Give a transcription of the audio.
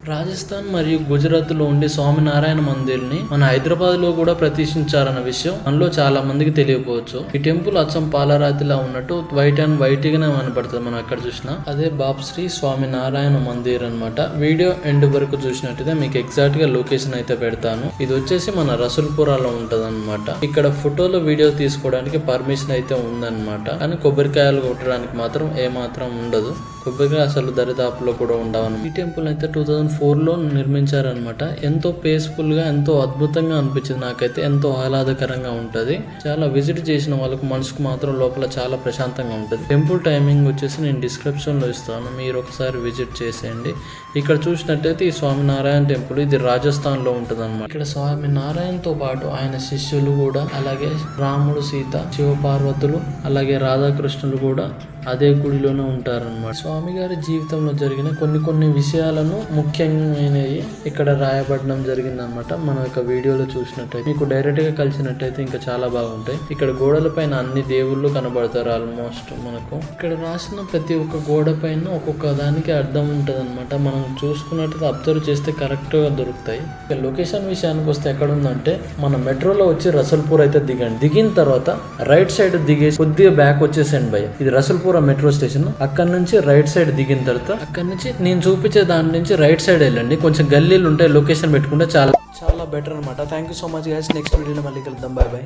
రాజస్థాన్ మరియు గుజరాత్ లో ఉండే స్వామినారాయణ మందిర్ని మన హైదరాబాద్ లో కూడా ప్రతిష్ఠించారన్న విషయం మనలో చాలా మందికి తెలియకపోవచ్చు. ఈ టెంపుల్ అచ్చం పాలరాతిలా ఉన్నట్టు వైట్ అండ్ వైట్ గానే కనపడుతుంది మనం ఎక్కడ చూసినా. అదే బాబ్శ్రీ స్వామినారాయణ మందిర్ అన్నమాట. వీడియో ఎండ్ వరకు చూసినట్టయితే మీకు ఎగ్జాక్ట్ గా లొకేషన్ అయితే పెడతాను. ఇది వచ్చేసి మన రసూల్పురాలో ఉంటది అనమాట. ఇక్కడ ఫోటోలు వీడియో తీసుకోవడానికి పర్మిషన్ అయితే ఉందన్నమాట. కానీ కొబ్బరికాయలు కొట్టడానికి మాత్రం ఏమాత్రం ఉండదు. కొబ్బరికాయ అసలు దరిదాపులో కూడా ఉండవు. ఈ టెంపుల్ అయితే 2004లో నిర్మించారనమాట. ఎంతో పీస్ఫుల్ గా ఎంతో అద్భుతంగా అనిపించింది నాకైతే. ఎంతో ఆహ్లాదకరంగా ఉంటది. చాలా విజిట్ చేసిన వాళ్ళకు మనసుకు మాత్రం లోపల చాలా ప్రశాంతంగా ఉంటుంది. టెంపుల్ టైమింగ్ వచ్చేసి నేను డిస్క్రిప్షన్ లో ఇస్తాను, మీరు ఒకసారి విజిట్ చేసేయండి. ఇక్కడ చూసినట్టయితే ఈ స్వామినారాయణ టెంపుల్ ఇది రాజస్థాన్ లో ఉంటది అనమాట. ఇక్కడ స్వామినారాయణతో పాటు ఆయన శిష్యులు కూడా, అలాగే రాముడు, సీత, శివపార్వతులు, అలాగే రాధాకృష్ణులు కూడా అదే గుడిలోనే ఉంటారన్నమాట. స్వామి గారి జీవితంలో జరిగిన కొన్ని విషయాలను ముఖ్యమైనవి ఇక్కడ రాయబడడం జరిగిందనమాట. మనం ఒక వీడియోలో చూసినట్టయితే మీకు డైరెక్ట్ గా కలిసినట్టయితే ఇంకా చాలా బాగుంటాయి. ఇక్కడ గోడల పైన అన్ని దేవుళ్ళు కనబడతారు ఆల్మోస్ట్ మనకు. ఇక్కడ రాసిన ప్రతి ఒక్క గోడ పైన ఒక్కొక్క దానికి అర్థం ఉంటది అనమాట. మనం చూసుకున్నట్టయితే అబ్జర్వ్ చేస్తే కరెక్ట్ గా దొరుకుతాయి. ఇక లొకేషన్ విషయానికి వస్తే ఎక్కడ ఉందంటే మన మెట్రోలో వచ్చి రసూల్పూర్ అయితే దిగండి. దిగిన తర్వాత రైట్ సైడ్ దిగేసి కొద్దిగా బ్యాక్ వచ్చేసండి భయ్య. ఇది రసూల్పూర్ మెట్రో స్టేషన్. అక్కడ నుంచి రైట్ సైడ్ దిగిన తర్వాత అక్కడ నుంచి నేను చూపించే దాని నుంచి రైట్ సైడ్ వెళ్ళండి. కొంచెం గల్లీలు ఉంటాయి, లొకేషన్ పెట్టుకుంటే చాలా బెటర్ అనమాట. Thank you so much guys. Next వీడియోలో మళ్ళీ కలుద్దాం. Bye bye.